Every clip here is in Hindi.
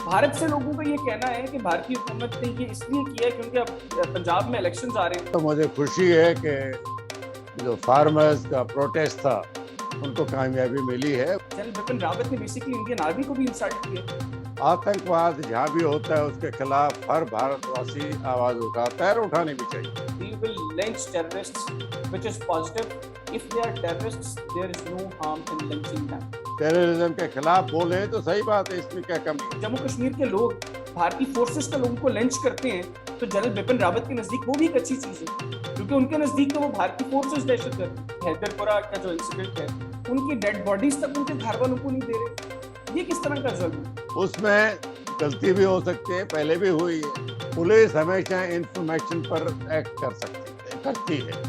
भारत से लोगों का ये कहना है कि भारतीय हुकूमत ने ये इसलिए किया है क्योंकि अब पंजाब में इलेक्शंस आ रहे हैं। तो मुझे खुशी है कि जो फार्मर्स का प्रोटेस्ट था उनको कामयाबी मिली है। जनरल बिपिन रावत ने बेसिकली इंडियन आर्मी को भी इंसल्ट किया। आतंकवाद जहाँ भी होता है उसके खिलाफ हर भारतवासी आवाज उठाता है और उठानी भी चाहिए। We will lynch terrorists, which is positive. If they are terrorists, there is no harm in lynching them. Terrorism के खिलाफ बोले तो सही बात है, इसमें क्या कमी है? जम्मू कश्मीर के लोग भारतीय फोर्सेस के लोगों को लिंच करते हैं तो जनरल बिपिन रावत के नजदीक वो भी एक अच्छी चीज है, क्योंकि उनके नजदीक तो वो भारतीय फोर्सेस दहशतगर्द। हैदरपुरा का जो इंसिडेंट है, उनकी डेड बॉडीज तक उनके घर वालों को नहीं दे रहे। ये किस तरह का जुल्म है? उसमें गलती भी हो सकती है, पहले भी हुई है। पुलिस हमेशा इंफॉर्मेशन पर एक्ट करती है।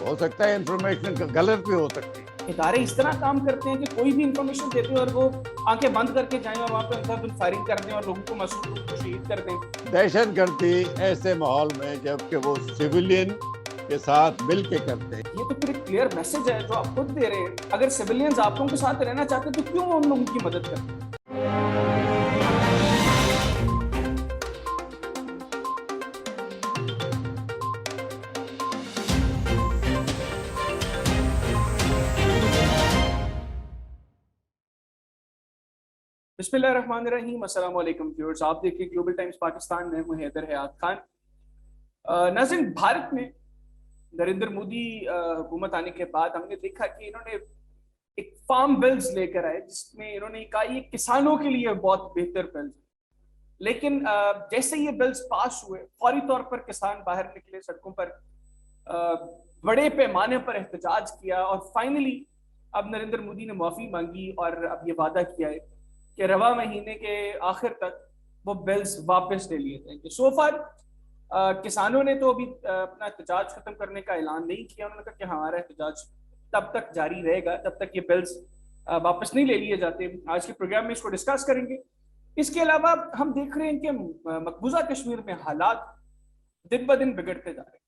हो सकता है इंफॉर्मेशन गलत भी हो सकती है। इदारे इस तरह काम करते हैं कि कोई भी इंफॉर्मेशन देते हैं और वो आंखें बंद करके जाएं और वहां पे अंधाधुंध फायरिंग कर दें और लोगों को मासूम लोगों को शहीद कर दें। दहशतगर्दी ऐसे माहौल में जबकि वो सिविलियन के साथ मिल के करते हैं। ये तो फिर एक क्लियर मैसेज है जो आप खुद दे रहे हैं। अगर सिविलियंस आप लोगों के साथ रहना चाहते हैं तो क्यों उन लोगों की मदद करते हैं? बिस्मिल्लाहिर्रहमानिर्रहीम, अस्सलाम वालेकुम व्यूअर्स। आप देखिए ग्लोबल टाइम्स पाकिस्तान में हूं हैदर हयात खान। नाज़रीन, भारत में नरेंद्र मोदी हुकूमत आने के बाद हमने देखा कि इन्होंने एक फार्म बिल्स लेकर आए जिसमें इन्होंने कहा ये किसानों के लिए बहुत बेहतर बिल्स। लेकिन जैसे ये बिल्स पास हुए फौरी तौर पर किसान बाहर निकले सड़कों पर, बड़े पैमाने पर एहतजाज किया और फाइनली अब नरेंद्र मोदी ने माफी मांगी और अब ये वादा किया है कि रवा महीने के आखिर तक वो बिल्स वापस ले लिए जाएंगे। सो फार किसानों ने तो अभी अपना एहतजाज खत्म करने का ऐलान नहीं किया। उन्होंने कहा कि हमारा एहतजाज तब तक जारी रहेगा जब तक ये बिल्स वापस नहीं ले लिए जाते। आज के प्रोग्राम में इसको डिस्कस करेंगे। इसके अलावा हम देख रहे हैं कि मकबूजा कश्मीर में हालात दिन ब दिन बिगड़ते जा रहे हैं।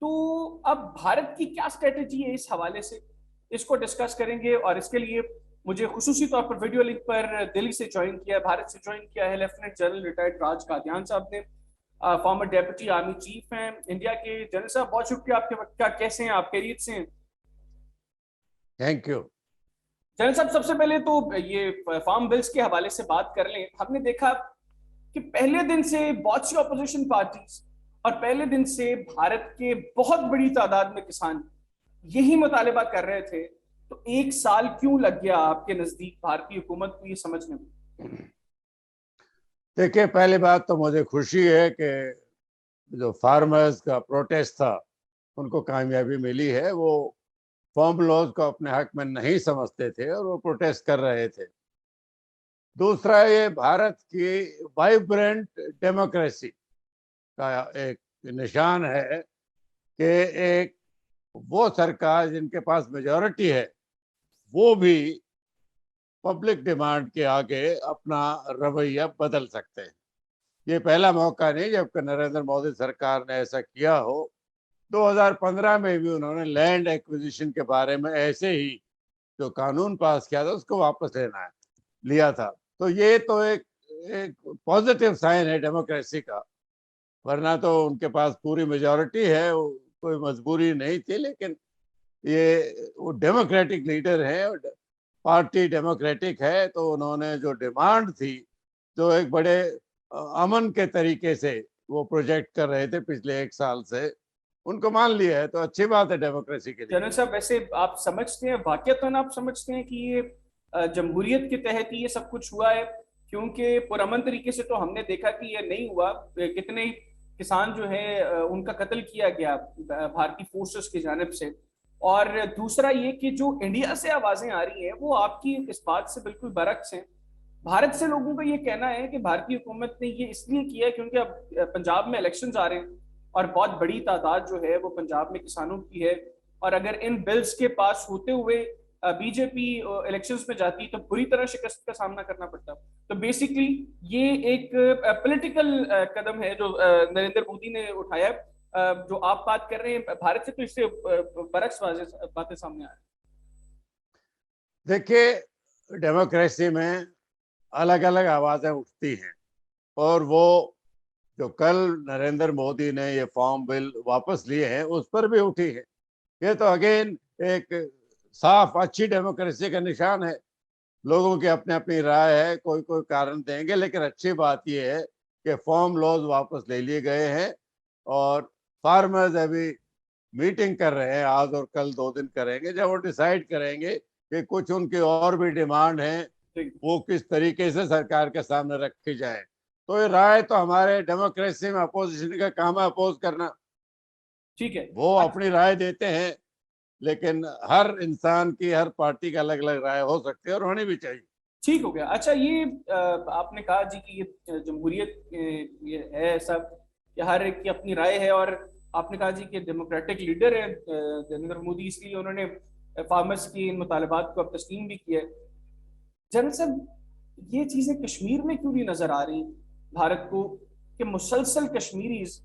तो अब भारत की क्या स्ट्रेटेजी है इस हवाले से, इसको डिस्कस करेंगे। और इसके लिए मुझे खुसूसी तौर पर वीडियो लिंक पर दिल्ली से ज्वाइन किया, भारत से ज्वाइन किया है लेफ्टिनेंट जनरल रिटायर्ड राज कादियान साहब ने। फॉर्मर डेप्यूटी आर्मी चीफ हैं इंडिया के। जनरल साहब, बहुत शुक्रिया आपके वक्त का। कैसे हैं आप? खैरियत से हैं? Thank you. जनरल साहब, सबसे पहले तो ये फार्म बिल्स के हवाले से बात कर लें। हमने देखा कि पहले दिन से बहुत सी ऑपोजिशन पार्टीज और पहले दिन से भारत के बहुत बड़ी तादाद में किसान यही मुतालिबा कर रहे थे। तो एक साल क्यों लग गया आपके नजदीक भारतीय हुकूमत को ये समझने में? देखिए, पहली बात तो मुझे खुशी है कि जो फार्मर्स का प्रोटेस्ट था उनको कामयाबी मिली है। वो फार्म लॉज को अपने हक में नहीं समझते थे और वो प्रोटेस्ट कर रहे थे। दूसरा, ये भारत की वाइब्रेंट डेमोक्रेसी का एक निशान है कि एक वो सरकार जिनके पास मेजॉरिटी है वो भी पब्लिक डिमांड के आगे अपना रवैया बदल सकते हैं। ये पहला मौका नहीं जबकि नरेंद्र मोदी सरकार ने ऐसा किया हो। 2015 में भी उन्होंने लैंड एक्विजिशन के बारे में ऐसे ही जो कानून पास किया था उसको वापस लिया था। तो ये तो एक पॉजिटिव साइन है डेमोक्रेसी का। वरना तो उनके पास पूरी मेजॉरिटी है, कोई मजबूरी नहीं थी। लेकिन ये वो डेमोक्रेटिक लीडर है, पार्टी डेमोक्रेटिक है, तो उन्होंने जो डिमांड थी, जो एक बड़े अमन के तरीके से वो प्रोजेक्ट कर रहे थे पिछले एक साल से, उनको मान लिया है। तो अच्छी बात है डेमोक्रेसी के लिए। जनरल साहब, वैसे आप समझते हैं, वाकईतन आप समझते हैं कि ये जमहूरियत के तहत ही ये सब कुछ हुआ है? क्योंकि पुरअमन तरीके से तो हमने देखा कि ये नहीं हुआ। कितने किसान जो है उनका कत्ल किया गया भारतीय फोर्सेस की जानिब से। और दूसरा ये कि जो इंडिया से आवाजें आ रही हैं वो आपकी इस बात से बिल्कुल बरक्स हैं। भारत से लोगों का ये कहना है कि भारतीय हुकूमत ने ये इसलिए किया है क्योंकि अब पंजाब में इलेक्शंस आ रहे हैं और बहुत बड़ी तादाद जो है वो पंजाब में किसानों की है। और अगर इन बिल्स के पास होते हुए बीजेपी इलेक्शंस में जाती तो बुरी तरह शिकस्त का सामना करना पड़ता। तो बेसिकली ये एक पॉलिटिकल कदम है जो नरेंद्र मोदी ने उठाया। जो आप बात कर रहे हैं भारत से, तो इससे बरक्स बातें सामने आ रही। देखिए, डेमोक्रेसी में अलग अलग आवाजें उठती हैं। और वो जो कल नरेंद्र मोदी ने ये फॉर्म बिल वापस लिए हैं उस पर भी उठी है। ये तो अगेन एक साफ अच्छी डेमोक्रेसी का निशान है। लोगों की अपनी अपनी राय है, कोई कोई कारण देंगे, लेकिन अच्छी बात यह है कि फॉर्म लॉज वापस ले लिए गए हैं। और फार्मर्स अभी मीटिंग कर रहे हैं, आज और कल 2 दिन करेंगे, जब वो डिसाइड करेंगे कि कुछ उनकी और भी डिमांड है वो किस तरीके से सरकार के सामने रखी जाए। तो ये राय तो हमारे डेमोक्रेसी में अपोजिशन का काम है अपोज करना। ठीक है, वो अपनी राय देते हैं, लेकिन हर इंसान की, हर पार्टी का अलग अलग राय हो सकती है और होनी भी चाहिए। ठीक हो गया। अच्छा, ये आपने कहा जी कि ये जमहूरियत ये है सब, कि हर एक की अपनी राय है, और आपने कहा जी कि डेमोक्रेटिक लीडर है नरेंद्र मोदी, इसलिए उन्होंने फार्मर्स की इन मुतालबात को अब तस्लीम भी किया है। जनरल साहब, ये चीजें कश्मीर में क्यों नहीं नजर आ रही भारत को, कि मुसलसल कश्मीरीज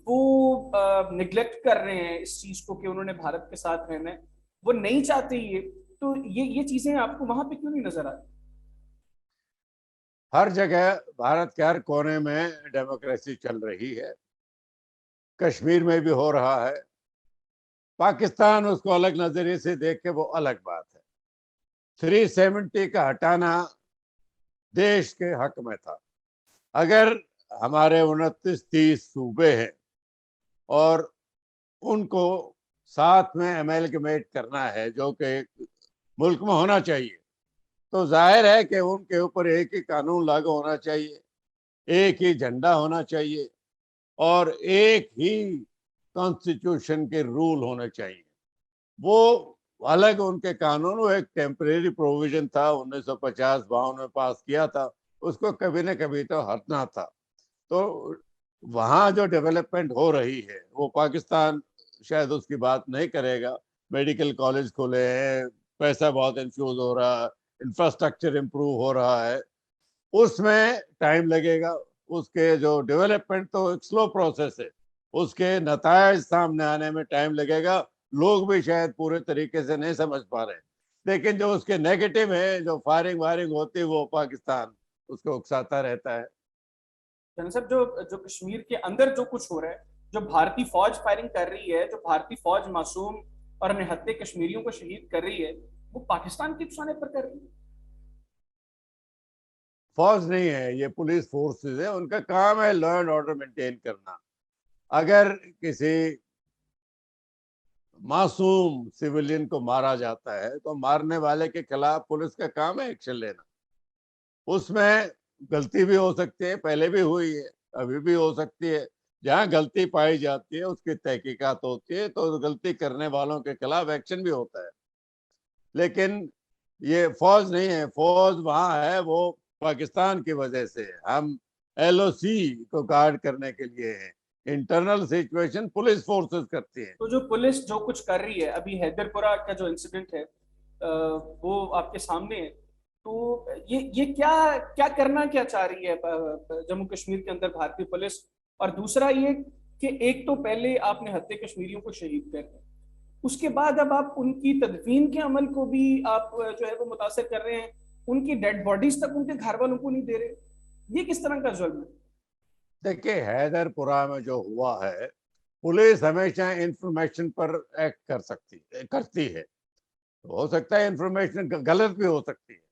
वो निगलेक्ट कर रहे हैं इस चीज को कि उन्होंने भारत के साथ रहना है, वो नहीं चाहते ये। तो ये चीजें आपको वहां पे क्यों नहीं नजर आ रही? हर जगह भारत के हर कोने में डेमोक्रेसी चल रही है, कश्मीर में भी हो रहा है। पाकिस्तान उसको अलग नजरिए से देख के वो अलग बात है। 370 का हटाना देश के हक में था। अगर हमारे 29-30 सूबे हैं और उनको साथ में एमेलगमेट करना है, जो कि मुल्क में होना चाहिए, तो जाहिर है कि उनके ऊपर एक ही कानून लागू होना चाहिए, एक ही झंडा होना चाहिए और एक ही कॉन्स्टिट्यूशन के रूल होने चाहिए। वो अलग उनके कानून, वो एक टेम्परेरी प्रोविजन था, 1950-52 में पास किया था, उसको कभी न कभी तो हटना था। तो वहाँ जो डेवलपमेंट हो रही है वो पाकिस्तान शायद उसकी बात नहीं करेगा। मेडिकल कॉलेज खुले हैं, पैसा बहुत इन्फ्यूज हो रहा है, इंफ्रास्ट्रक्चर इम्प्रूव हो रहा है, उसमें टाइम लगेगा। उसके जो डेवलपमेंट तो एक स्लो प्रोसेस है, उसके नतायज सामने आने में टाइम लगेगा। लोग भी शायद पूरे तरीके से नहीं समझ पा रहे, लेकिन जो उसके नेगेटिव है, जो फायरिंग वायरिंग होती है, वो पाकिस्तान उसको उकसाता रहता है। जनरल साहब, जो जो कश्मीर के अंदर जो कुछ हो रहा है, जो भारतीय फौज फायरिंग कर रही है, जो भारतीय फौज मासूम और निहत्थे कश्मीरियों को शहीद कर रही है, वो पाकिस्तान के निशाने पर कर रही है। फौज नहीं है, ये पुलिस फोर्सेस है, उनका काम है लॉ एंड ऑर्डर मेंटेन करना। अगर किसी मासूम सिविलियन को मारा जाता है तो मारने वाले के खिलाफ पुलिस का काम है एक्शन लेना। उसमें गलती भी हो सकती है, पहले भी हुई है, अभी भी हो सकती है। जहाँ गलती पाई जाती है उसकी तहकीकात होती है, तो गलती करने वालों के खिलाफ एक्शन भी होता है। लेकिन ये फौज नहीं है, फौज वहाँ है वो पाकिस्तान की वजह से। हम एलओसी को गार्ड करने के लिए हैं, इंटरनल सिचुएशन पुलिस फोर्सेस करती है। तो जो पुलिस जो कुछ कर रही है, अभी हैदरपुरा का जो इंसिडेंट है वो आपके सामने है। तो ये क्या क्या करना क्या चाह रही है जम्मू कश्मीर के अंदर भारतीय पुलिस? और दूसरा ये कि एक तो पहले आपने हत्या कश्मीरियों को शहीद कर दिया, उसके बाद अब आप उनकी तदफीन के अमल को भी आप जो है वो मुतासर कर रहे हैं, उनकी डेड बॉडीज तक उनके घर वालों को नहीं दे रहे। ये किस तरह का जुल्म है? देखिए, हैदरपुरा में जो हुआ है, पुलिस हमेशा इंफॉर्मेशन पर एक्ट करती है। हो सकता है इंफॉर्मेशन गलत भी हो सकती है,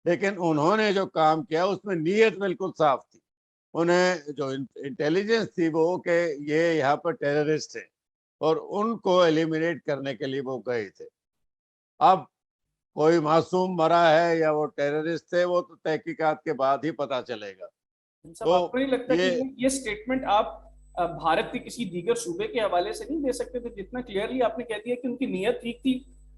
लेकिन उन्होंने जो काम किया उसमें नीयत बिल्कुल साफ थी। उन्हें जो इंटेलिजेंस थी वो कि ये यहाँ पर टेररिस्ट है और उनको एलिमिनेट करने के लिए वो गए थे। अब कोई मासूम मरा है या वो टेररिस्ट थे, वो तो तहकीकात के बाद ही पता चलेगा। सब तो आपको नहीं लगता कि ये ये स्टेटमेंट आप भारत के किसी दीगर सूबे के हवाले से नहीं दे सकते थे? जितना क्लियरली आपने कह दिया कि उनकी नीयत ठीक थी।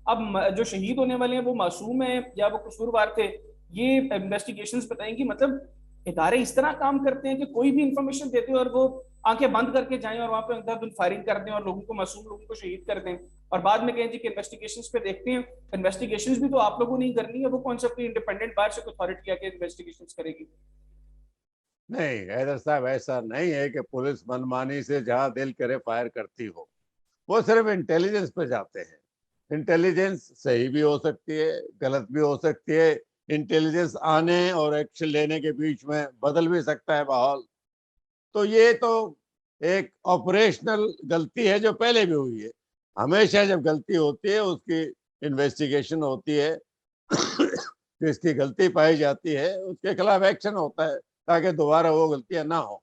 अब जो शहीद होने वाले हैं वो मासूम हैं या वो कसूरवार थे, ये इन्वेस्टिगेशंस बताएंगी। मतलब इदारे इस तरह काम करते हैं कि कोई भी इंफॉर्मेशन देते हैं और वो आंखें बंद करके जाएं और वहां पे अंधाधुंध फायरिंग कर दें और लोगों को, मासूम लोगों को शहीद कर दें, और बाद में कहें जी कि इन्वेस्टिगेशंस पे देखते हैं। इन्वेस्टिगेशंस भी तो आप लोगों ने ही करनी है, वो कौन सा कोई इंडिपेंडेंट बाहर से अथॉरिटी आके इन्वेस्टिगेशंस करेगी? नहीं, हैदर साहब, ऐसा नहीं है कि पुलिस मनमानी से जहां दिल करे फायर करती हो। वो सिर्फ इंटेलिजेंस पे जाते हैं। इंटेलिजेंस सही भी हो सकती है, गलत भी हो सकती है। इंटेलिजेंस आने और एक्शन लेने के बीच में बदल भी सकता है माहौल। तो ये तो एक ऑपरेशनल गलती है जो पहले भी हुई है। हमेशा जब गलती होती है उसकी इन्वेस्टिगेशन होती है जिसकी गलती पाई जाती है उसके खिलाफ एक्शन होता है ताकि दोबारा वो गलतियां ना हो।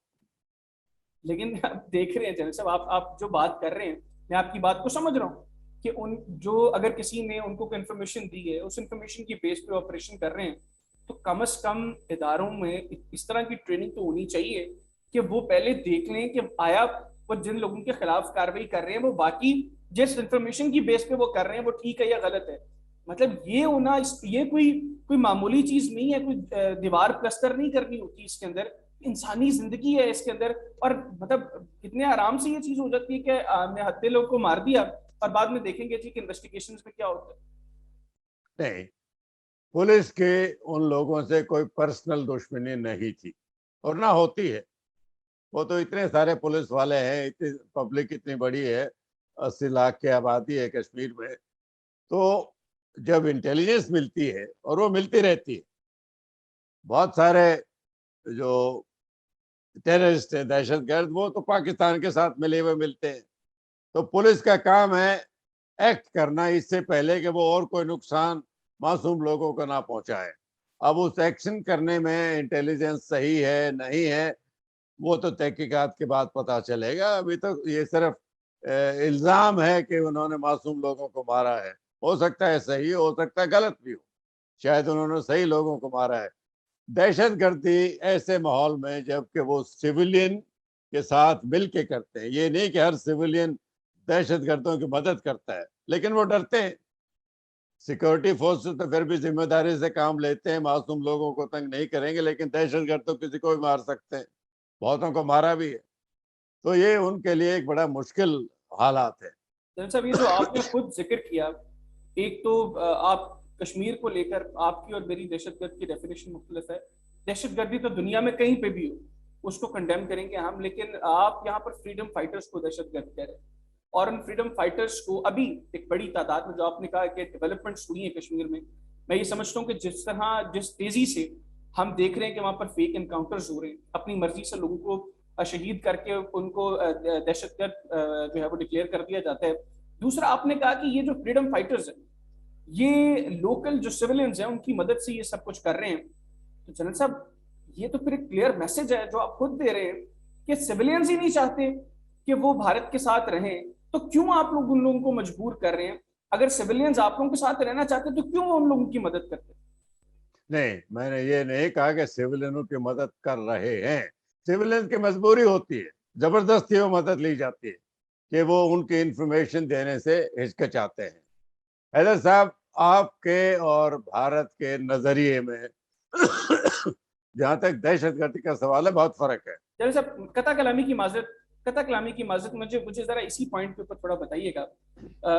लेकिन आप देख रहे हैं जनरल साहब, आप जो बात कर रहे हैं, मैं आपकी बात को समझ रहा हूँ कि उन जो अगर किसी ने उनको इन्फॉर्मेशन दी है, उस इन्फॉर्मेशन की बेस पे ऑपरेशन कर रहे हैं, तो कम से कम इदारों में इस तरह की ट्रेनिंग तो होनी चाहिए कि वो पहले देख लें कि आया वो जिन लोगों के खिलाफ कार्रवाई कर रहे हैं वो बाकी जिस इन्फॉर्मेशन की बेस पे वो कर रहे हैं वो ठीक है या गलत है। मतलब ये होना ये कोई कोई मामूली चीज नहीं है, कोई दीवार प्लस्तर नहीं करनी होती इसके अंदर, इंसानी जिंदगी है इसके अंदर। और मतलब कितने आराम से ये चीज हो जाती है कि हमने हत्या लोग को मार दिया और बाद में देखेंगे जी कि इन्वेस्टिगेशन में क्या होता है। नहीं, पुलिस के उन लोगों से कोई पर्सनल दुश्मनी नहीं थी और ना होती है। वो तो इतने सारे पुलिस वाले हैं, इतनी पब्लिक इतनी बड़ी है, 80 लाख की आबादी है कश्मीर में। तो जब इंटेलिजेंस मिलती है और वो मिलती रहती है, बहुत सारे जो टेररिस्ट है, दहशतगर्द, वो तो पाकिस्तान के साथ मिले हुए मिलते हैं। तो पुलिस का काम है एक्ट करना इससे पहले कि वो और कोई नुकसान मासूम लोगों को ना पहुंचाए। अब उस एक्शन करने में इंटेलिजेंस सही है नहीं है वो तो तहकीकात के बाद पता चलेगा। अभी तो ये सिर्फ इल्जाम है कि उन्होंने मासूम लोगों को मारा है। हो सकता है सही हो सकता है गलत भी हो, शायद उन्होंने सही लोगों को मारा है। दहशतगर्दी ऐसे माहौल में जबकि वो सिविलियन के साथ मिल के करते हैं, ये नहीं कि हर सिविलियन दहशतगर्दों की मदद करता है, लेकिन वो डरते हैं। सिक्योरिटी फोर्सेस तो फिर भी जिम्मेदारी से काम लेते हैं, मासूम लोगों को तंग नहीं करेंगे, लेकिन दहशतगर्द तो किसी को भी मार सकते हैं, बहुतों को मारा भी है। तो ये उनके लिए एक बड़ा मुश्किल हालात है। जनरल साहब, ये जो आपने खुद जिक्र किया, एक तो आप कश्मीर को लेकर आपकी और मेरी दहशतगर्द की डेफिनेशन मुख्तलिफ है। दहशतगर्दी तो दुनिया में कहीं पे भी हो उसको कंडेम करेंगे हम, लेकिन आप यहाँ पर फ्रीडम फाइटर्स को दहशतगर्द कह रहे हैं। और उन फ्रीडम फाइटर्स को अभी एक बड़ी तादाद में, जो आपने कहा कि डेवलपमेंट्स हुई है कश्मीर में, मैं ये समझता हूँ कि जिस तरह जिस तेजी से हम देख रहे हैं कि वहां पर फेक एनकाउंटर्स हो रहे हैं, अपनी मर्जी से लोगों को शहीद करके उनको दहशतगर्द जो है वो डिक्लेयर कर दिया जाता है। दूसरा, आपने कहा कि ये जो फ्रीडम फाइटर्स हैं ये लोकल जो सिविलियंस हैं उनकी मदद से ये सब कुछ कर रहे हैं। तो जनरल साहब, ये तो फिर एक क्लियर मैसेज है जो आप खुद दे रहे हैं कि सिविलियंस ही नहीं चाहते कि वो भारत के साथ रहें, तो क्यों आप लोग उन लोगों को मजबूर कर रहे हैं? अगर सिविलियंस आप लोगों के साथ रहना चाहते तो क्यों उन लोगों की मदद करते? नहीं, मैंने ये नहीं कहा कि सिविलियनों की मदद कर रहे हैं। सिविलियन की मजबूरी होती है, जबरदस्ती वो मदद ली जाती है कि वो उनकी इंफॉर्मेशन देने से हिचकिचाते हैं। हैदर साहब, आपके और भारत के नजरिए में जहां तक दहशतगर्दी का सवाल है बहुत फर्क है। जनरल साहब, कथा कलामी की माजरत, मुझे मुझे जरा इसी पॉइंट के ऊपर थोड़ा बताइएगा।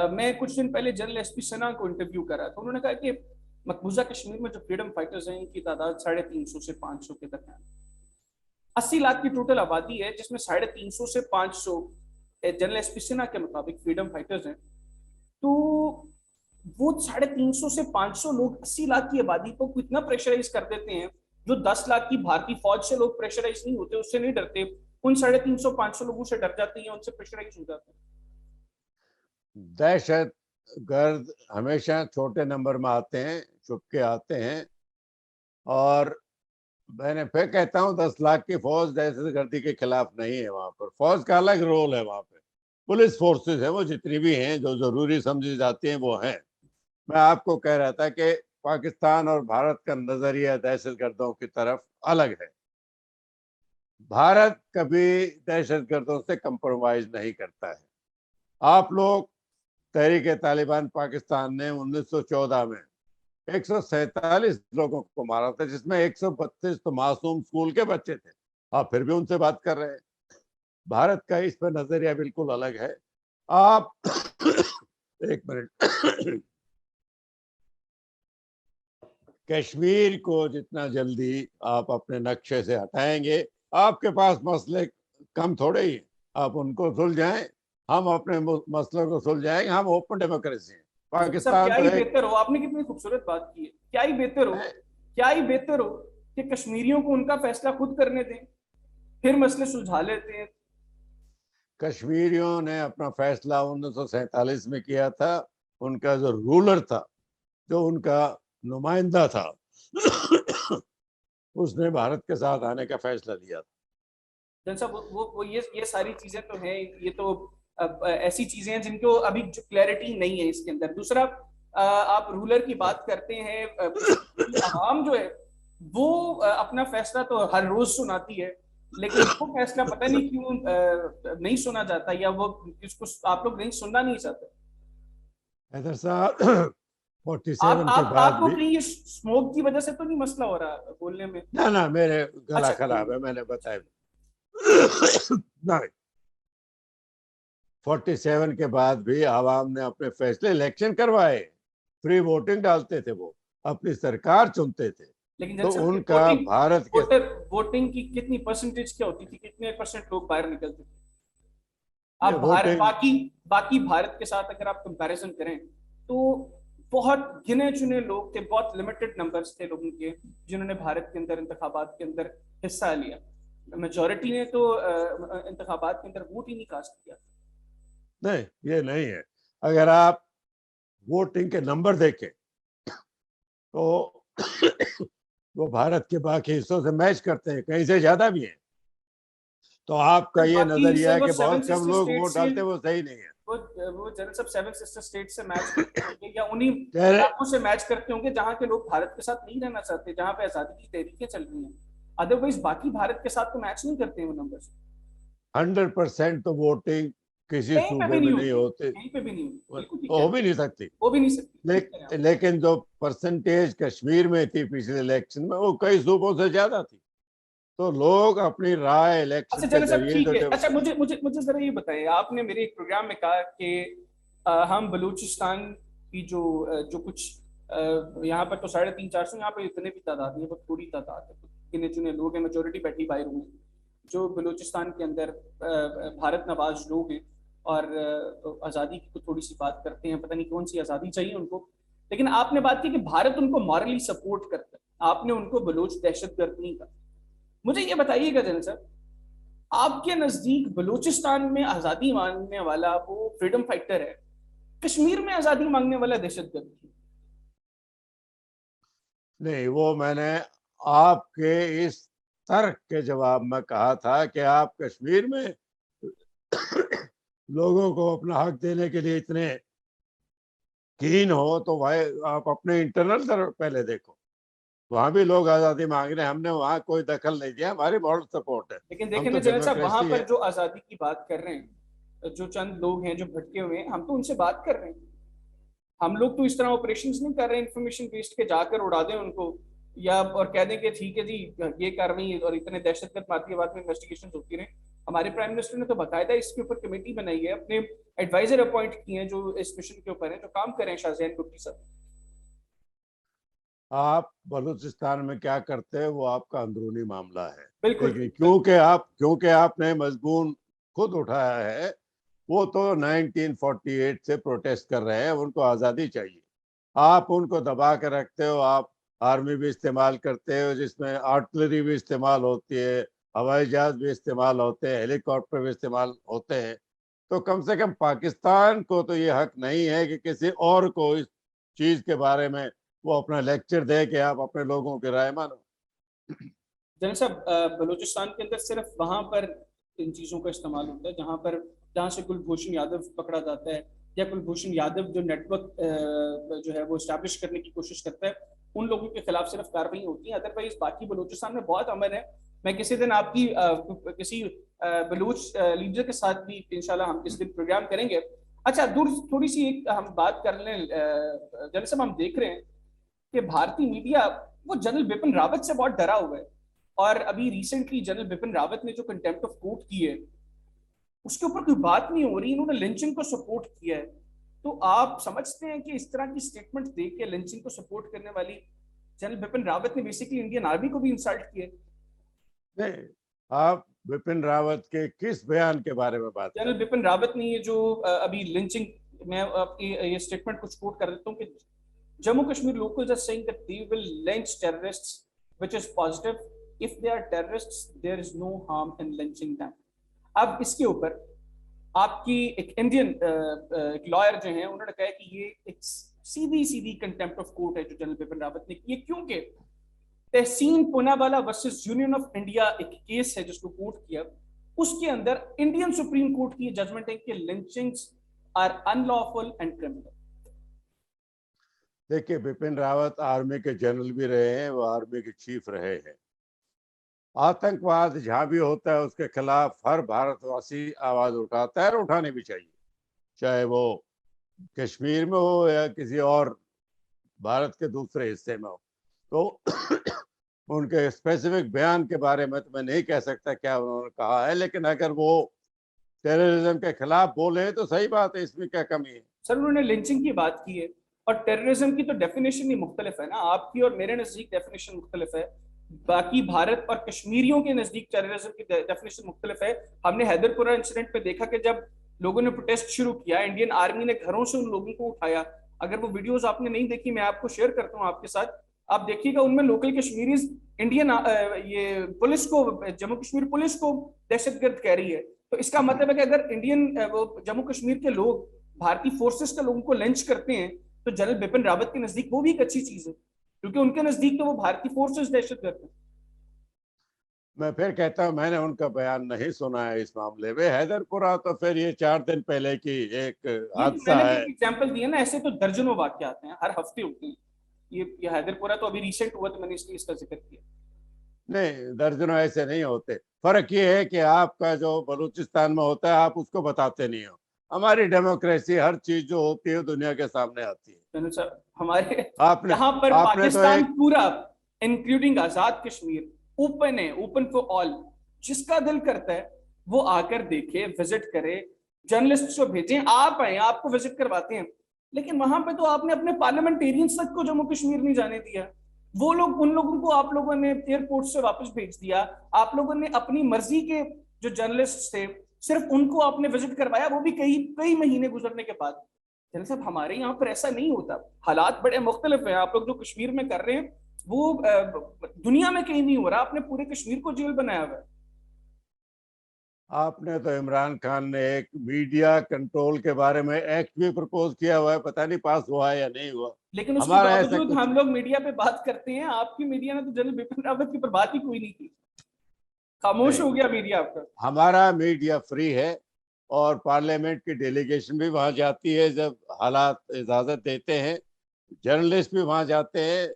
मैं कुछ दिन पहले जनरल एसपी सिन्हा को इंटरव्यू कर रहा था। उन्होंने कहा कि मकबूजा कश्मीर में जो फ्रीडम फाइटर्स हैं इनकी तादाद 350 से 500 के दरमियान, 80 लाख की टोटल आबादी है जिसमें 350 से 500 जनरल एसपी सिन्हा के मुताबिक फ्रीडम फाइटर्स हैं। तो वो 350 से 500 लोग 80 लाख की आबादी को कितना प्रेशराइज कर देते हैं। जो 10 लाख की भारतीय फौज से लोग प्रेशराइज नहीं होते, उससे नहीं डरते, उन 350 500 लोगों से डर जाते हैं, उनसे प्रेशराइज हो जाते हैं। दहशत गर्द हमेशा छोटे नंबर में आते हैं, छुप के आते हैं। और मैंने फिर कहता हूँ 10 लाख की फौज दहशतगर्दी के खिलाफ नहीं है। वहां पर फौज का अलग रोल है। वहां पे पुलिस फोर्सेस है, वो जितनी भी हैं जो जरूरी समझी जाती हैं वो हैं। मैं आपको कह रहा था कि पाकिस्तान और भारत का नजरिया दहशतगर्दों की तरफ अलग है। भारत कभी दहशतगर्दों से कंप्रोमाइज नहीं करता है। आप लोग, तहरीक तालिबान पाकिस्तान ने 1914 में 147 लोगों को मारा था, जिसमें 132 तो मासूम स्कूल के बच्चे थे। आप फिर भी उनसे बात कर रहे हैं। भारत का इस पर नजरिया बिल्कुल अलग है। आप एक मिनट कश्मीर को जितना जल्दी आप अपने नक्शे से हटाएंगे, आपके पास मसले कम थोड़े ही, आप उनको सुलझाएं, हम अपने मसलों को सुलझाएंगे। हम ओपन डेमोक्रेसी हैं। सब पाकिस्तान क्या तो ही एक बेहतर हो, आपने कितनी खूबसूरत बात की है, क्या ही बेहतर हो क्या ही बेहतर हो कि कश्मीरियों को उनका फैसला खुद करने दें, फिर मसले सुलझा लेते हैं। कश्मीरियों ने अपना फैसला 1947 में किया था। उनका जो रूलर था, जो उनका नुमाइंदा था, उसने भारत के साथ आने का फैसला लिया था। जैसा वो ये सारी चीजें तो हैं, ये तो ऐसी चीजें हैं जिनको अभी जो क्लैरिटी नहीं है इसके अंदर। दूसरा, आप रूलर की बात करते हैं, आवाम जो है वो अपना फैसला तो हर रोज सुनाती है, लेकिन वो फैसला पता नहीं क्यों नहीं सुना जाता, या वो इसको आप लोग नहीं सुनना नहीं चाहते। हैदर साहब, 47 के आप बाद आपको भी, कहीं ये स्मोक की वजह से तो नहीं मसला हो रहा बोलने में? ना ना, मेरे गला अच्छा, खराब है, मैंने बताया। नहीं, 47 के बाद भी आवाम ने अपने फैसले, इलेक्शन करवाए, फ्री वोटिंग डालते थे, वो अपनी सरकार चुनते थे। लेकिन तो जैसे उनका वोटिंग भारत के, वोटर वोटिंग की कितनी परसेंटेज क्या होती थी, कितने परसेंट लोग बाहर निकलते थे? आप भारत, वोटिंग, बाकी बाकी भारत के साथ अगर आप कंपैरिजन करें तो बहुत गिने चुने लोग थे, बहुत लिमिटेड नंबर्स थे लोगों के जिन्होंने भारत के अंदर इंतखाबात के अंदर हिस्सा लिया। मेजोरिटी ने तो इंतखाबात के अंदर वोट ही नहीं कास्ट किया। नहीं, ये नहीं है। अगर आप वोटिंग के नंबर देखें तो वो भारत के बाकी हिस्सों से मैच करते हैं, कहीं से ज्यादा भी हैं। तो आपका ये बाकी नजरिया सर है वो कि सेवन बहुत कम सिस्टर लोग स्टेट वोट से, डालते हैं, वो सही नहीं है। वो जनरल सब सेवन सिस्टर स्टेट से मैच करते होंगे, या उन्हीं कह रहे इलाकों से मैच करते होंगे जहां के लोग भारत के साथ नहीं रहना चाहते, जहां पे आजादी की तहरीकें चल रही हैं। अदरवाइज बाकी भारत के साथ तो मैच नहीं करते हैं वो नंबर्स। 100% तो वोटिंग किसी कहीं पे भी सूबे नहीं में नहीं होती, होती, कहीं पे भी नहीं होती, बिल्कुल ठीक है। हो भी नहीं सकती। हो भी नहीं सकती, ठीक है आप। लेकिन जो परसेंटेज कश्मीर में थी पिछले इलेक्शन में, वो कई सूबों से ज्यादा थी। तो लोग अपनी राय अच्छा इलेक्शन के चलो सब जरिए ठीक जो है। जब, अच्छा, मुझे मुझे मुझे जरा ये बताइए, आपने मेरे एक प्रोग्राम में कहा कि हम बलूचिस्तान की जो कुछ यहाँ पर तो 350-400, यहाँ पर इतने भी तादाद नहीं है, बहुत थोड़ी तादाद है, गिने चुने लोग हैं, मेजोरिटी बैठी बाहर हुए हैं जो बलूचिस्तान के अंदर भारत नवाज लोग हैं, और आज़ादी की तो थोड़ी सी बात करते हैं, पता नहीं कौन सी आज़ादी चाहिए उनको। लेकिन आपने बात की कि भारत उनको मॉरली सपोर्ट करता है, आपने उनको बलूच दहशतगर्द नहीं कहा। मुझे ये बताइएगा जनरल सर, आपके नजदीक बलूचिस्तान में आजादी मांगने वाला वो फ्रीडम फाइटर है, कश्मीर में आजादी मांगने वाला दहशतगर्द? नहीं, वो मैंने आपके इस तर्क के जवाब में कहा था कि आप कश्मीर में लोगों को अपना हक देने के लिए इतने कीन हो, तो भाई आप अपने इंटरनल तरफ पहले देखो। वहां भी लोग आजादी मांग रहे हैं, हमने वहां कोई दखल नहीं दिया, हमारी मॉरल सपोर्ट है। लेकिन हम देखें ना तो जनरल साहब, वहां डेमोक्रेसी पर है। जो आजादी की बात कर रहे हैं, जो चंद लोग हैं जो भटके हुए हैं, हम तो उनसे बात कर रहे हैं। हम लोग तो इस तरह ऑपरेशन नहीं कर रहे हैं इन्फॉर्मेशन बेस्ड के, जाकर उड़ा दें उनको, या और कह दें कि ठीक है जी ये कार्रवाई और इतने दहशतगर्द मामले के बाद में इन्वेस्टिगेशन होती रहे। हमारे प्राइम मिनिस्टर ने तो बाकायदा इसके ऊपर कमेटी बनाई है, अपने एडवाइजर अपॉइंट किए हैं जो इस मिशन के ऊपर है, जो काम करें, शाहजैन कुट्टी साहब। आप बलूचिस्तान में क्या करते हैं वो आपका अंदरूनी मामला है। बिल्कुल लेकिन बिल्कुल। क्योंकि आपने मजबून खुद उठाया है, वो तो 1948 से प्रोटेस्ट कर रहे हैं, उनको आज़ादी चाहिए। आप उनको दबा के रखते हो। आप आर्मी भी इस्तेमाल करते हो, जिसमें आर्टिलरी भी इस्तेमाल होती है, हवाई जहाज भी इस्तेमाल होते हैं, हेलीकॉप्टर भी इस्तेमाल होते हैं। तो कम से कम पाकिस्तान को तो ये हक नहीं है कि किसी और को इस चीज के बारे में वो अपना लेक्चर दे कि आप अपने लोगों की राय मानो। जनरल साहब, बलूचिस्तान के अंदर सिर्फ वहां पर इन चीज़ों का इस्तेमाल होता है जहां से कुलभूषण यादव पकड़ा जाता है, या कुलभूषण यादव जो नेटवर्क जो है वो इस्टेब्लिश करने की कोशिश करता है, उन लोगों के खिलाफ सिर्फ कार्रवाई होती है। अदरवाइज बाकी बलूचिस्तान में बहुत अमन है। मैं किसी दिन आपकी किसी बलूच लीडर के साथ भी इंशाल्लाह हम किसी दिन प्रोग्राम करेंगे। अच्छा, दूर थोड़ी सी एक हम बात कर लें, जनरल साहब हम देख रहे हैं कि भारतीय मीडिया वो जनरल बिपिन रावत से बहुत डरा हुआ है, और अभी रिसेंटली जनरल बिपिन रावत ने जो कंटेम्प्ट ऑफ कोर्ट की है उसके ऊपर कोई बात नहीं हो रही, इन्होंने लिंचिंग को सपोर्ट किया है। तो आप समझते हैं कि इस तरह की स्टेटमेंट देख के लिंचिंग को सपोर्ट करने वाली जनरल बिपिन रावत ने बेसिकली इंडियन आर्मी को भी इंसल्ट किया? नहीं, आप बिपिन रावत के किस बयान के बारे में बात कर जनरल रहे बिपिन रावत ने ये जो अभी लिंचिंग, मैं आपकी ये स्टेटमेंट कुछ कोट कर देता हूँ कि Jammu Kashmir locals are saying that they will lynch terrorists, which is positive. If they are terrorists, there is no harm in lynching them. अब इसके ऊपर आपकी एक इंडियन एक लॉयर जो है उन्होंने कहा कि ये एक सीधी सीधी कंटेम्प्ट ऑफ कोर्ट है जो जनरल बिपिन रावत ने की है, क्योंकि Tehseen Poonawalla versus Union of India एक केस है जिसको कोर्ट किया, उसके अंदर इंडियन सुप्रीम कोर्ट की जजमेंट है कि lynchings are unlawful and criminal. देखिए, बिपिन रावत आर्मी के जनरल भी रहे हैं, वो आर्मी के चीफ रहे हैं। आतंकवाद जहां भी होता है उसके खिलाफ हर भारतवासी आवाज उठाता है और उठानी भी चाहिए, चाहे वो कश्मीर में हो या किसी और भारत के दूसरे हिस्से में हो। तो उनके स्पेसिफिक बयान के बारे में तो मैं नहीं कह सकता क्या उन्होंने कहा है, लेकिन अगर वो टेररिज्म के खिलाफ बोले तो सही बात है, इसमें क्या कमी है। सर उन्होंने लिंचिंग की बात की है और टेररिज्म की तो डेफिनेशन ही मुख्तलिफ है ना, आपकी और मेरे नजदीक डेफिनेशन मुख्तलिफ है, बाकी भारत और कश्मीरियों के नजदीक टेररिज्म की डेफिनेशन मुख्तलिफ है। हमने हैदरपुरा इंसिडेंट पे देखा कि जब लोगों ने प्रोटेस्ट शुरू किया, इंडियन आर्मी ने घरों से उन लोगों को उठाया। अगर वो वीडियोस आपने नहीं देखी, मैं आपको शेयर करता हूँ आपके साथ, आप देखिएगा उनमें लोकल कश्मीरीज इंडियन ये पुलिस को, जम्मू कश्मीर पुलिस को दहशतगर्द कह रही है। तो इसका मतलब है कि अगर इंडियन जम्मू कश्मीर के लोग भारतीय फोर्सेस के लोगों को लंच करते हैं तो जनरल बिपिन रावत के नजदीक वो भी एक अच्छी चीज है, क्योंकि उनके नजदीक तो वो भारतीय फोर्सेस दहशतगर्द है। मैं फिर कहता हूँ, मैंने उनका बयान नहीं सुना है इस मामले में। हैदरपुरा तो फिर ये 4 दिन पहले की एक ये हादसा मैंने है। एक एग्जांपल दिया ना, ऐसे तो दर्जनों वाक्य आते हैं, हर हफ्ते होते हैं। ये हैदरपुरा तो अभी रिसेंट हुआ तो मैंने इसलिए इसका जिक्र किया। नहीं, दर्जनों ऐसे नहीं होते। फर्क ये है कि आपका जो बलूचिस्तान में होता है आप उसको बताते नहीं हो। हमारी डेमोक्रेसी हर चीज जो होती है दुनिया के सामने आती है। सर हमारे आपने यहाँ पर आपने तो पाकिस्तान एक पूरा इंक्लूडिंग आजाद कश्मीर ओपन है, ओपन फॉर ऑल। जिसका दिल करता है वो आकर देखे, विजिट करे, जर्नलिस्ट को भेजें, आप आए आपको विजिट करवाते हैं। लेकिन वहां पे तो आपने अपने पार्लियामेंटेरियंस तक को जम्मू कश्मीर नहीं जाने दिया। वो लोग, उन लोगों को आप लोगों ने एयरपोर्ट से वापस भेज दिया। आप लोगों ने अपनी मर्जी के जो जर्नलिस्ट थे सिर्फ उनको आपने विजिट करवाया, वो भी कई कई महीने गुजरने के बाद। जनरल साहब हमारे यहाँ पर ऐसा नहीं होता, हालात बड़े मुख्तलिफ हैं। आप लोग जो कश्मीर में कर रहे हैं वो दुनिया में कहीं नहीं हो रहा, आपने पूरे कश्मीर को जेल बनाया हुआ है। आपने तो इमरान खान ने एक मीडिया कंट्रोल के बारे में एक्ट भी प्रपोज किया हुआ है, पता नहीं पास हुआ है या नहीं हुआ। लेकिन उसके हमारा ऐसा बावजूद कुछ, हम लोग मीडिया पे बात करते हैं, आपकी मीडिया ने तो जनरल बिपिन रावत की पर बात ही कोई नहीं की, खामोश नहीं, हो गया मीडिया आपका। हमारा मीडिया फ्री है और पार्लियामेंट की डेलीगेशन भी वहां जाती है जब हालात इजाजत देते हैं, जर्नलिस्ट भी वहां जाते हैं।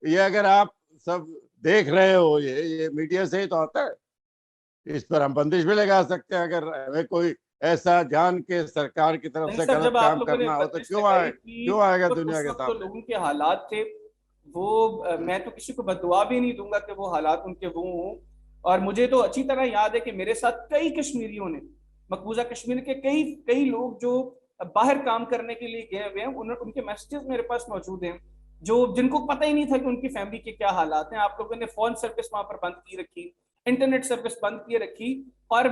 ये अगर आप सब देख रहे हो, ये मीडिया से ही तो आता है। इस पर हम बंदिश भी लगा सकते हैं, अगर हमें कोई ऐसा जान के सरकार की तरफ से सर गलत जब आप काम लोगों ने करना हो तो बंदिश लगाई थी क्यों आएगा तो दुनिया उस के वक्त तो सामने। लोगों के हालात थे वो, मैं तो किसी को बददुआ भी नहीं दूंगा कि वो हालात उनके वो हों। और मुझे तो अच्छी तरह याद है कि मेरे साथ कई कश्मीरियों ने, मकबूजा कश्मीर के कई कई लोग जो बाहर काम करने के लिए गए हुए हैं, उनके मैसेजेस मेरे पास मौजूद हैं, जो जिनको पता ही नहीं था कि उनकी फैमिली के क्या हालात हैं। आप लोगों ने फोन सर्विस वहां पर बंद की रखी, इंटरनेट सर्विस बंद किए रखी, और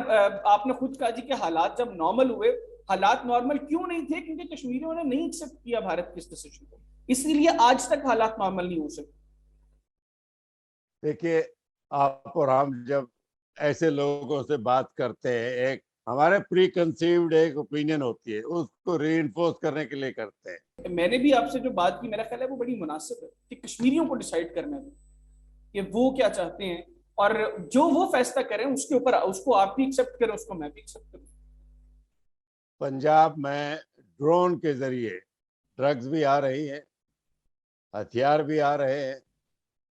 आपने खुद कहा जी कि हालात जब नॉर्मल हुए, हालात नॉर्मल क्यों नहीं थे? क्योंकि कश्मीरियों ने नहीं एक्सेप्ट किया भारत के इस डिसीजन को, इसीलिए आज तक हालात नॉर्मल नहीं हो सकते। देखिए, आप और हम जब ऐसे लोगों से बात करते हैं, एक हमारे प्री कंसीव्ड एक ओपिनियन होती है, उसको रीइंफोर्स करने के लिए करते हैं। मैंने भी आपसे जो बात की, मेरा ख्याल है वो बड़ी मुनासिब है कि कश्मीरियों को डिसाइड करना है कि वो क्या चाहते हैं, और जो वो फैसला करें उसके ऊपर उसको आप भी एक्सेप्ट करें, उसको मैं भी एक्सेप्ट करूं। पंजाब में ड्रोन के जरिए ड्रग्स भी आ रही है, हथियार भी आ रहे हैं।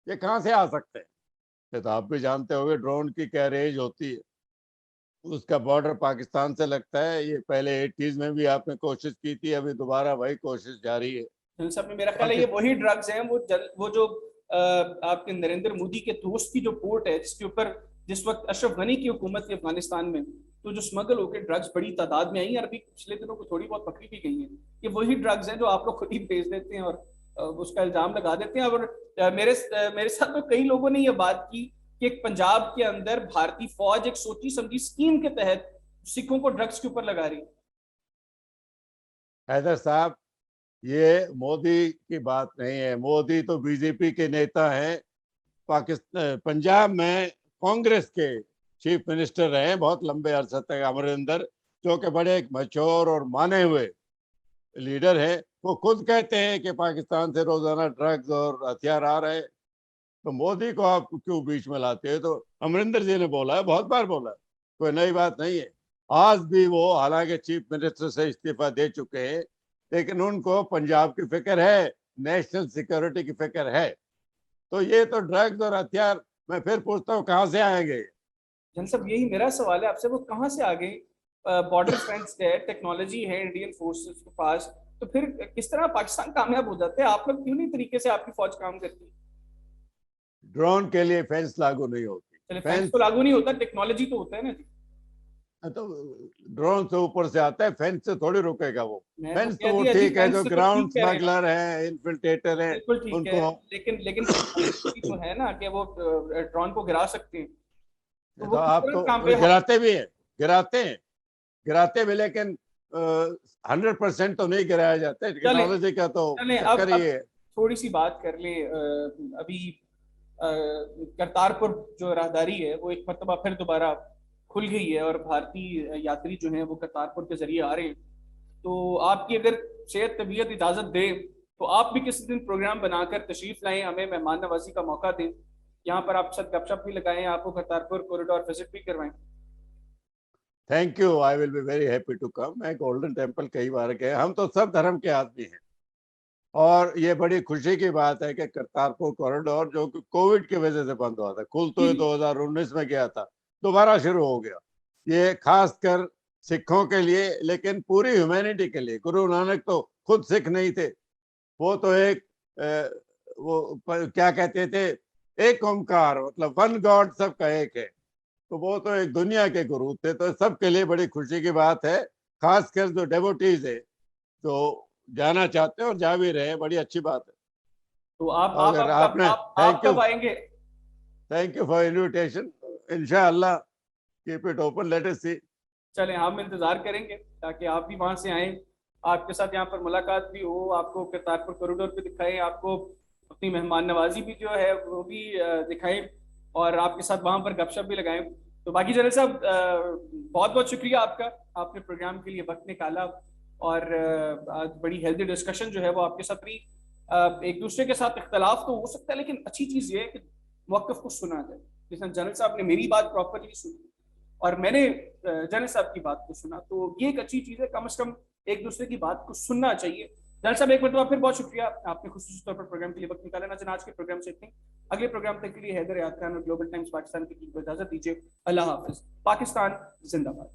ये कहाँ से आ सकते हैं? ये तो आप भी जानते होंगे ड्रोन की क्या रेंज होती है। उसका बॉर्डर पाकिस्तान से लगता है। ये पहले 80s में भी आपने कोशिश की थी, अभी दोबारा वही कोशिश जारी है। सब में मेरा ख्याल है ये वही ड्रग्स हैं, वो जो आपके नरेंद्र मोदी के दोस्त की जो पोर्ट है जिसके ऊपर जिस वक्त अशरफ गनी की हुकूमत थी अफगानिस्तान में, तो जो स्मगल होकर ड्रग्स बड़ी तादाद में आई है, अरबी पिछले दिनों को थोड़ी बहुत पकड़ी भी गई है, ये वही ड्रग्स हैं जो आप लोग खुद ही भेज देते हैं और उसका इल्जाम लगा देते हैं। और मेरे साथ तो कई लोगों ने यह बात की कि एक पंजाब के अंदर भारतीय फौज एक सोची समझी स्कीम के तहत सिखों को ड्रग्स के ऊपर लगा रही है। हैदर साहब, ये मोदी की बात नहीं है। मोदी तो बीजेपी के नेता हैं। पाकिस्तान पंजाब में कांग्रेस के चीफ मिनिस्टर रहे बहुत लंबे अरसे तक अमरिंदर, जो कि बड़े एक मैच्योर और माने हुए लीडर है। वो खुद कहते हैं कि पाकिस्तान से रोजाना ड्रग्स और हथियार आ रहे हैं। तो मोदी को आप क्यों बीच में लाते हैं? तो अमरिंदर जी ने बोला है, बहुत बार बोला है, कोई नई बात नहीं है। आज भी वो हालांकि चीफ मिनिस्टर से इस्तीफा दे चुके हैं, लेकिन उनको पंजाब की फिक्र है, नेशनल सिक्योरिटी की फिक्र है। तो ये तो ड्रग्स और हथियार, मैं फिर पूछता हूँ कहाँ से आएंगे? जन सब यही मेरा सवाल है आपसे, वो कहाँ से आ गई? बॉर्डर फेंस है, टेक्नोलॉजी है इंडियन फोर्सेस के पास, तो फिर किस तरह पाकिस्तान कामयाब हो जाते हैं? आप लोग क्यों नहीं तरीके से आपकी फौज काम करती है? ड्रोन के लिए फेंस लागू नहीं होती। चले फेंस फेंस तो लागू नहीं होता, टेक्नोलॉजी तो होता है ना जी। तो ड्रोन से ऊपर से आता है, फेंस से थोड़ी रुकेगा वो। मैं तो फेंस तो कह वो दिया जी, ठीक है, फेंस जो से तो ठीक ग्राउंड कह रहे हैं आप। स्मगलर है, इन्फिल्ट्रेटर है, बिल्कुल ठीक है, उनको। लेकिन टेक्नोलॉजी तो है ना कि वो ड्रोन को गिरा सकते हैं, तो वो तो किस आप तरह तो काम पे गिराते भी हैं, गिराते हैं, गिराते भी, लेकिन 100% तो नहीं गिराया जाता है। चले टेक्नोलॉजी का तो चले चक्कर ही अब है। थोड़ी सी बात कर ले। अभी करतारपुर जो राहदारी है वो एक मरतबा फिर दोबारा खुल गई है और भारतीय यात्री जो हैं वो करतारपुर के जरिए आ रहे हैं। तो आपकी अगर सेहत तबीयत इजाजत दे तो आप भी किसी दिन प्रोग्राम बनाकर तशरीफ लाएं, हमें मेहमान नवाजी का मौका दें, यहाँ पर आप साथ गपशप भी लगाएं, आपको करतारपुर कॉरिडोर विजिट भी करवाएं। Thank you, I will be very happy to come. मैं गोल्डन टेम्पल कई बार गए, हम तो सब धर्म के आदमी हैं। और ये बड़ी खुशी की बात है कि करतारपुर कॉरिडोर, जो कि कोविड की वजह से बंद हुआ था, खुल तो जी ये जी। 2019 में गया था, दोबारा शुरू हो गया। ये खासकर सिखों के लिए, लेकिन पूरी ह्यूमैनिटी के लिए। गुरु नानक तो खुद सिख नहीं थे, वो तो एक क्या कहते थे, एक ओंकार, मतलब वन गॉड, सबका एक है। तो वो तो एक दुनिया के गुरु थे। तो सबके लिए बड़ी खुशी की बात है, खासकर जो डेवोटीज है, तो जाना चाहते हैं और जा भी रहे हैं, बड़ी अच्छी बात है। तो अगर आपने, आप कब आएंगे? Thank you for invitation. इंशाअल्लाह, keep it open, let us see. चलें, हम इंतजार करेंगे ताकि आप भी वहां से आएं, आपके साथ यहाँ पर मुलाकात भी हो, आपको करतारपुर कॉरिडोर पे दिखाएं, आपको अपनी मेहमान नवाजी भी जो है वो भी दिखाएं, और आपके साथ वहां पर गपशप भी लगाएं। तो बाकी जनरल साहब, बहुत बहुत शुक्रिया आपका, आपने प्रोग्राम के लिए वक्त निकाला, और आज बड़ी हेल्दी डिस्कशन जो है वो आपके साथ रही। एक दूसरे के साथ इख्तलाफ तो हो सकता है, लेकिन अच्छी चीज ये है कि मौक़िफ़ को सुना जाए। जैसे जनरल साहब ने मेरी बात प्रॉपरली सुनी और मैंने जनरल साहब की बात को सुना, तो ये एक अच्छी चीज है। कम से कम एक दूसरे की बात को सुनना चाहिए। जनरल साहब, एक मरतबा फिर बहुत शुक्रिया, आपने खुसूसी तौर पर प्रोग्राम के लिए वक्त निकाला। ना आज के प्रोग्राम से इतने, अगले प्रोग्राम तक के लिए हैदर याद खान और ग्लोबल टाइम्स पाकिस्तान की टीम को इजाजत दीजिए। अल्लाह हाफिज। पाकिस्तान जिंदाबाद।